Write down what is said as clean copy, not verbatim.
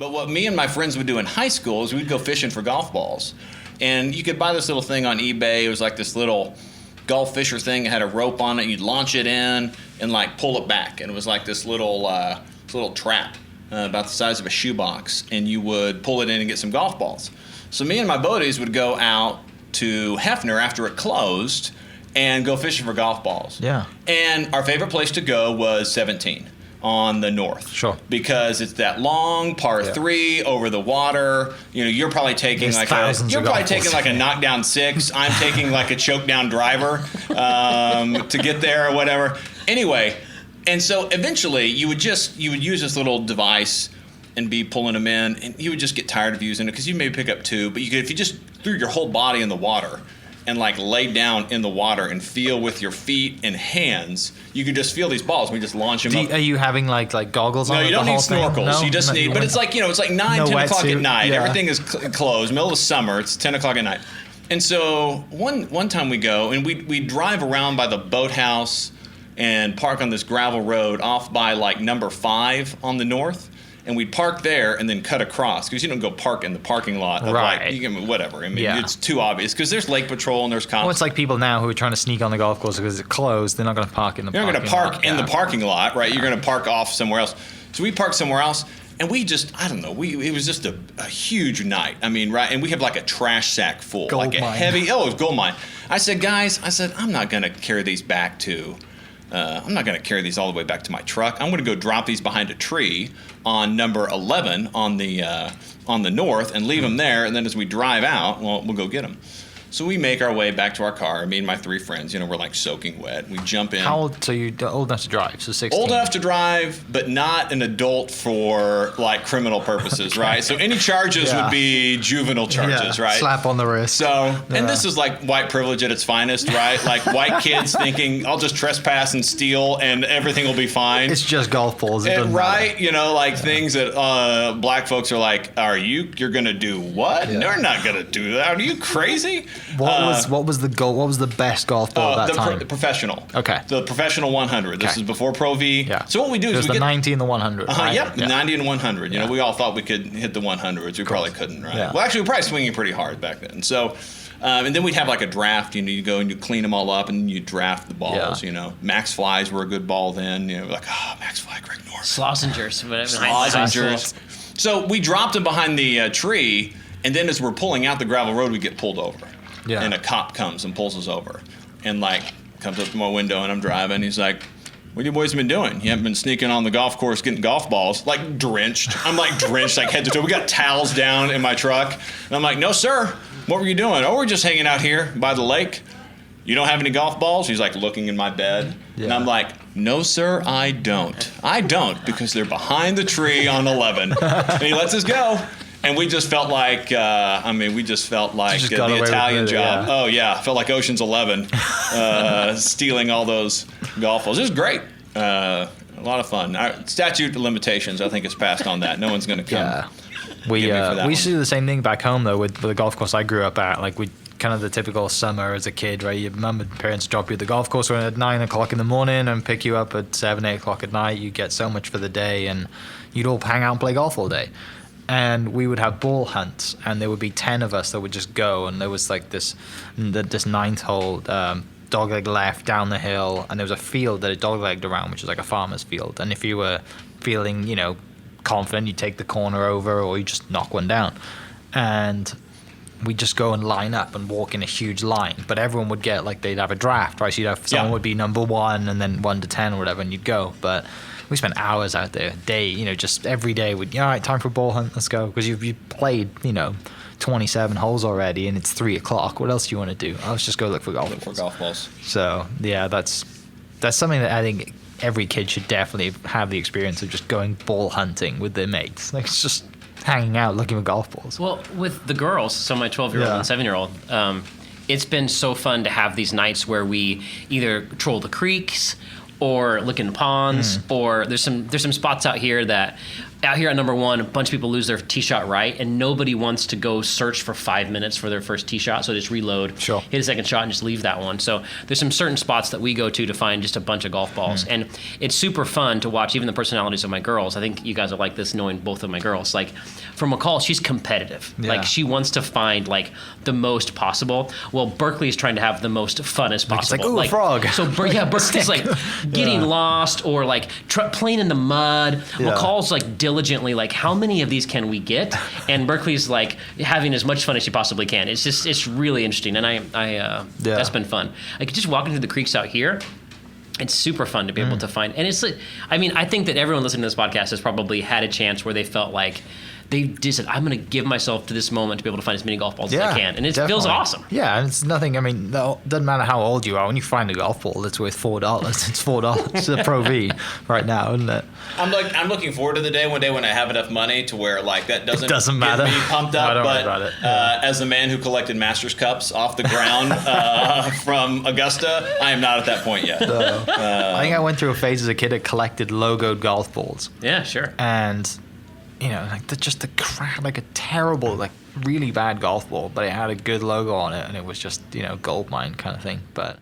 But what me and my friends would do in high school is we'd go fishing for golf balls. And you could buy this little thing on eBay. It was like this little golf fisher thing. It had a rope on it. You'd launch it in and like pull it back. And it was like this little trap about the size of a shoebox. And you would pull it in and get some golf balls. So me and my buddies would go out to Hefner after it closed and go fishing for golf balls. Yeah. And our favorite place to go was 17. On the north. Sure. Because it's that long par 3 over the water. You know, you're probably taking like a knockdown 6. I'm taking like a choke down driver to get there or whatever. Anyway, and so eventually you would use this little device and be pulling them in, and you would just get tired of using it because you maybe pick up 2, but you could, if you just threw your whole body in the water and like lay down in the water and feel with your feet and hands, you can just feel these balls. We just launch them up. Are you having like goggles on? No, you don't need snorkels. No? You just need, but it's like, it's like 9, 10 o'clock at night. Yeah. Everything is closed. Middle of summer. It's 10 o'clock at night. And so one time we go and we drive around by the boathouse and park on this gravel road off by like number 5 on the north. And we'd park there and then cut across because you don't go park in the parking lot of like, you can, whatever. I mean, it's too obvious because there's lake patrol and there's cops. Well, it's like people now who are trying to sneak on the golf course because it's closed. They're not going to park in the parking lot. You're not going to park in the parking lot, right? You're going to park off somewhere else. So we parked somewhere else and we just, I don't know, it was just a huge night. I mean, right? And we have like a trash sack full. Gold like a mine. it was gold mine. I said, guys, I'm not going to carry these back to... I'm not going to carry these all the way back to my truck. I'm going to go drop these behind a tree on number 11 on the north and leave them there. And then as we drive out, we'll go get them. So we make our way back to our car. Me and my 3 friends, we're like soaking wet. We jump in. How old? So you're old enough to drive? So 16. Old enough to drive, but not an adult for like criminal purposes, right? So any charges would be juvenile charges, right? Slap on the wrist. So, and this is like white privilege at its finest, right? Like white kids thinking, I'll just trespass and steal and everything will be fine. It's just golf balls. Right? Like things that black folks are like, you're going to do what? Yeah. They're not going to do that. Are you crazy? What was the goal? What was the best golf ball at that time? The professional. Okay. The professional 100. This is before Pro V. Yeah. So what we do is the 90 and the 100. Right? Yep. The 90 and 100. We all thought we could hit the 100s. We probably couldn't, right? Yeah. Well, actually, we were probably swinging pretty hard back then. So, and then we'd have like a draft. You go and you clean them all up and you draft the balls. Max Flies were a good ball then. Like, Max Fly, Greg Norman. Slozengers, whatever. Slozengers. So we dropped them behind the tree, and then as we're pulling out the gravel road, we get pulled over. Yeah. And a cop comes and pulls us over and like comes up to my window and I'm driving. He's like, what you boys been doing? You haven't been sneaking on the golf course getting golf balls, like drenched. I'm like drenched, like head to toe. We got towels down in my truck. And I'm like, no, sir. What were you doing? Oh, we're just hanging out here by the lake. You don't have any golf balls? He's like looking in my bed. Yeah. And I'm like, no, sir, I don't. I don't because they're behind the tree on 11. And he lets us go. And we just felt like, the Italian job. Yeah. Oh, yeah. Felt like Ocean's 11, stealing all those golf balls. It was great. A lot of fun. Our statute of limitations, I think, is passed on that. No one's going to come. Yeah. We used to do the same thing back home, though, with the golf course I grew up at. Like, we kind of the typical summer as a kid, right? Your mum and parents drop you at the golf course at 9 o'clock in the morning and pick you up at 7, 8 o'clock at night. You get so much for the day, and you'd all hang out and play golf all day. And we would have ball hunts, and there would be 10 of us that would just go, and there was like this 9th hole dogleg left down the hill, and there was a field that it doglegged around, which is like a farmer's field. And if you were feeling, confident, you take the corner over, or you just knock one down. And we'd just go and line up and walk in a huge line, but everyone would get they'd have a draft, right? So you'd have someone would be number 1, and then 1 to 10 or whatever, and you'd go, but. We spent hours out there, just every day. All right, time for a ball hunt, let's go. Because you played, 27 holes already, and it's 3 o'clock. What else do you want to do? Let's just go look for golf balls. So, yeah, that's something that I think every kid should definitely have the experience of just going ball hunting with their mates. It's just hanging out, looking for golf balls. Well, with the girls, so my 12-year-old and 7-year-old, it's been so fun to have these nights where we either troll the creeks or looking ponds, or there's some spots out here at number one, a bunch of people lose their tee shot right, and nobody wants to go search for 5 minutes for their first tee shot, so just reload, hit a second shot, and just leave that one. So there's some certain spots that we go to find just a bunch of golf balls, and it's super fun to watch even the personalities of my girls. I think you guys are like this, knowing both of my girls. Like, for McCall, she's competitive. Yeah. Like, she wants to find, like, the most possible. Well, Berkeley is trying to have the most fun as possible. It's like, ooh, frog. So, Berkeley's, like, getting lost or, like, playing in the mud. McCall's, like, diligently, like, how many of these can we get? And Berkeley's, like, having as much fun as she possibly can. It's really interesting, and that's been fun. Like, just walking through the creeks out here, it's super fun to be able to find. And it's like, I mean, I think that everyone listening to this podcast has probably had a chance where they felt like they just said, I'm going to give myself to this moment to be able to find as many golf balls as I can. And it feels awesome. Yeah, and it's nothing, I mean, no, doesn't matter how old you are. When you find a golf ball that's worth $4, it's $4. It's a Pro V right now, isn't it? I'm looking forward to the day when I have enough money to where, like, that doesn't matter. Get me pumped up. No, but about it. As a man who collected Masters Cups off the ground from Augusta, I am not at that point yet. I think I went through a phase as a kid that collected logoed golf balls. Yeah, sure. And you know, like just the crap, like a terrible, like really bad golf ball, but it had a good logo on it, and it was just, you know, gold mine kind of thing. But